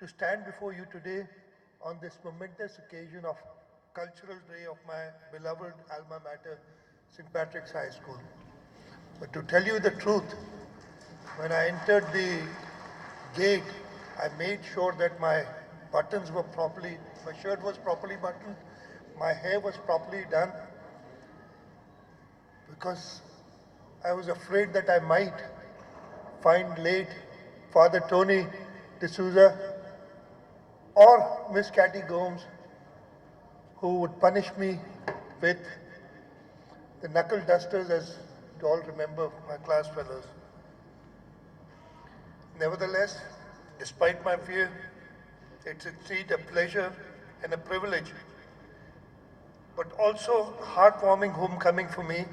to stand before you today on this momentous occasion of cultural day of my beloved alma mater, St. Patrick's High School. But to tell you the truth, when I entered the gate, I made sure that my buttons were properly, my shirt was properly buttoned, my hair was properly done, because I was afraid that I might find late Father Tony D'Souza or Miss Catty Gomes, who would punish me with the knuckle dusters, as you all remember, my class fellows. Nevertheless, despite my fear, it's indeed a pleasure and a privilege, but also heartwarming homecoming for me.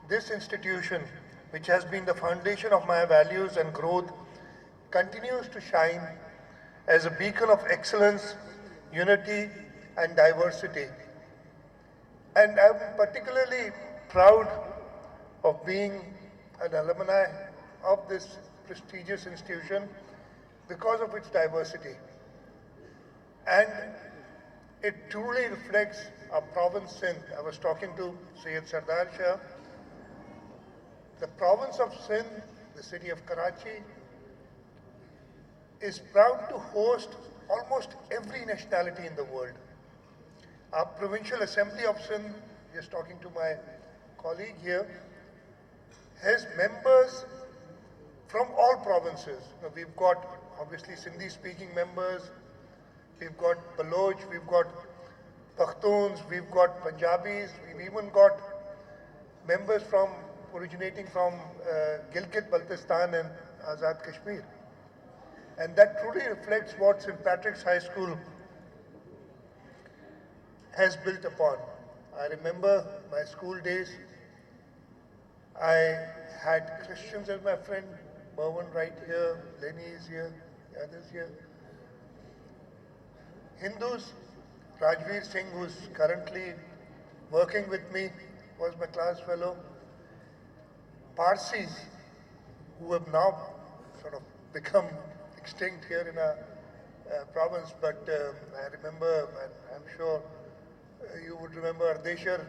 This institution, which has been the foundation of my values and growth, continues to shine as a beacon of excellence, unity, and diversity. And I'm particularly proud of being an alumni of this prestigious institution because of its diversity. And it truly reflects our province, Sindh. I was talking to Syed Sardar Shah. The province of Sindh, the city of Karachi, is proud to host almost every nationality in the world. Our provincial assembly of Sindh, just talking to my colleague here, has members from all provinces. Now, we've got obviously Sindhi speaking members, we've got Baloch, we've got Pakhtuns, we've got Punjabis, we've even got members from originating from Gilgit-Baltistan and Azad Kashmir. And that truly reflects what St. Patrick's High School has built upon. I remember my school days. I had Christians as my friend, Mervyn right here, Lenny is here, the others here. Hindus, Rajveer Singh, who's currently working with me, was my class fellow. Parsis, who have now sort of become extinct here in our province, but I remember, and I'm sure you would remember Ardeshar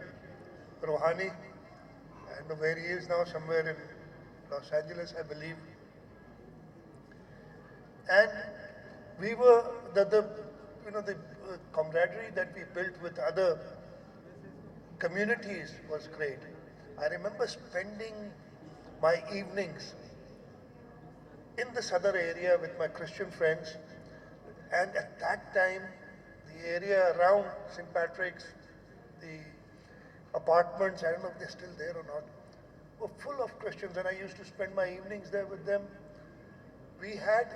Rohani. I don't know where he is now, somewhere in Los Angeles, I believe. And we were, the camaraderie that we built with other communities was great. I remember spending my evenings in the southern area with my Christian friends, and at that time, the area around St. Patrick's, the apartments, I don't know if they're still there or not, were full of Christians, and I used to spend my evenings there with them. We had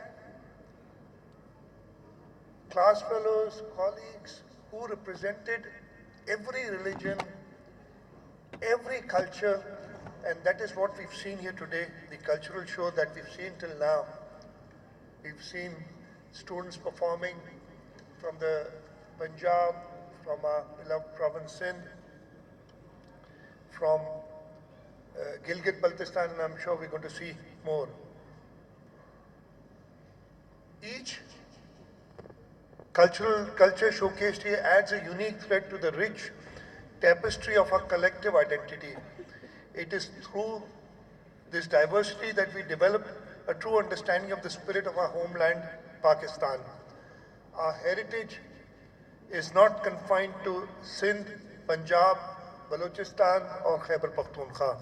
class fellows, colleagues who represented every religion, every culture, and that is what we've seen here today, the cultural show that we've seen till now. We've seen students performing from the Punjab, from our beloved province Sindh, from Gilgit-Baltistan, and I'm sure we're going to see more. Each culture showcased here adds a unique thread to the rich tapestry of our collective identity. It is through this diversity that we develop a true understanding of the spirit of our homeland, Pakistan. Our heritage is not confined to Sindh, Punjab, Balochistan or Khyber Pakhtunkhwa.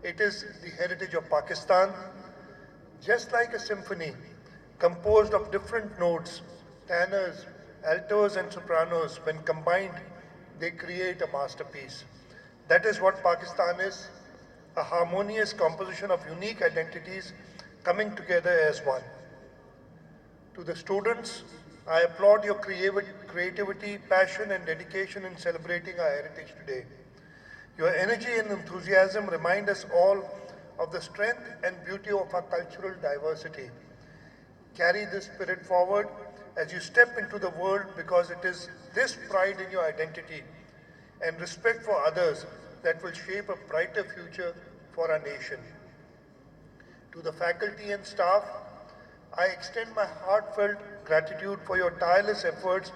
It is the heritage of Pakistan, just like a symphony composed of different notes, tenors, altos and sopranos. When combined, they create a masterpiece. That is what Pakistan is, a harmonious composition of unique identities coming together as one. To the students, I applaud your creativity, passion and dedication in celebrating our heritage today. Your energy and enthusiasm remind us all of the strength and beauty of our cultural diversity. Carry this spirit forward as you step into the world, because it is this pride in your identity and respect for others that will shape a brighter future for our nation. To the faculty and staff, I extend my heartfelt gratitude for your tireless efforts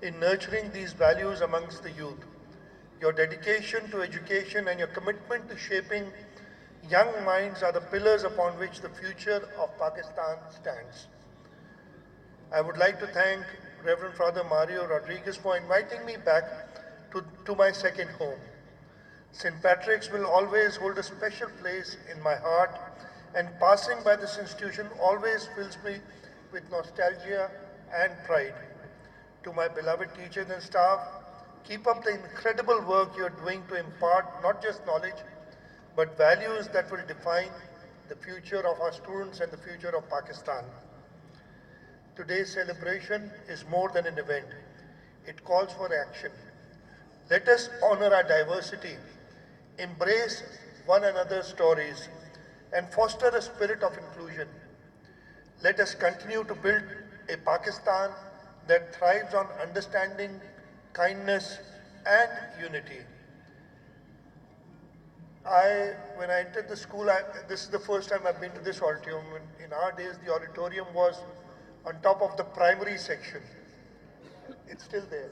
in nurturing these values amongst the youth. Your dedication to education and your commitment to shaping young minds are the pillars upon which the future of Pakistan stands. I would like to thank Reverend Father Mario Rodriguez for inviting me back to my second home. St. Patrick's will always hold a special place in my heart, and passing by this institution always fills me with nostalgia and pride. To my beloved teachers and staff, keep up the incredible work you are doing to impart not just knowledge, but values that will define the future of our students and the future of Pakistan. Today's celebration is more than an event. It calls for action. Let us honor our diversity, embrace one another's stories, and foster a spirit of inclusion. Let us continue to build a Pakistan that thrives on understanding, kindness, and unity. When I entered the school, this is the first time I've been to this auditorium. In our days, the auditorium was on top of the primary section. It's still there.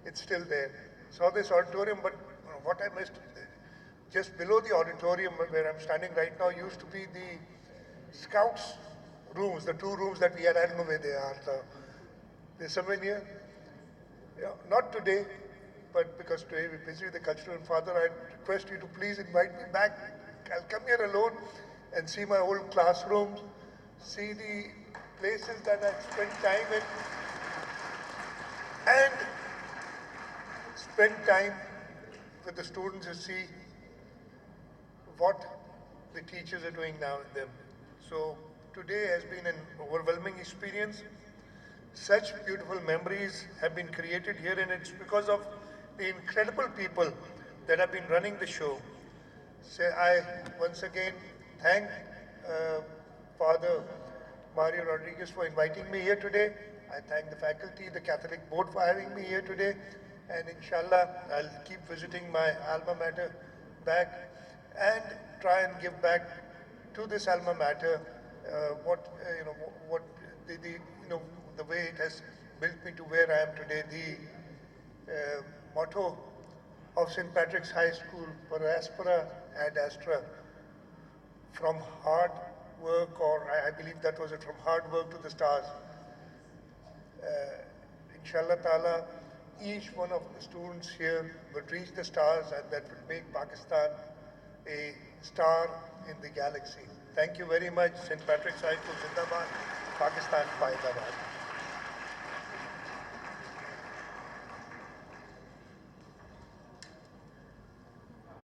It's still there. Saw this auditorium, but what I missed, just below the auditorium where I'm standing right now used to be the scouts rooms, the two rooms that we had. I don't know where they are. So they're somewhere near. Yeah, not today, but because today we're busy with the cultural and father, I request you to please invite me back. I'll come here alone and see my old classrooms, see the places that I spent time in, and spend time with the students to see what the teachers are doing now with them. So today has been an overwhelming experience. Such beautiful memories have been created here, and it's because of the incredible people that have been running the show. So I once again thank Father Mario Rodriguez for inviting me here today. I thank the faculty, the Catholic Board for having me here today, and inshallah I'll keep visiting my alma mater back and try and give back to this alma mater the way it has built me to where I am today. The motto of St. Patrick's High School, per aspera ad astra, from hard work, or I believe that was it, from hard work to the stars. Inshallah ta'ala, each one of the students here will reach the stars, and that will make Pakistan a star in the galaxy. Thank you very much. St. Patrick's High School, Zindabad, Pakistan, Faidabad.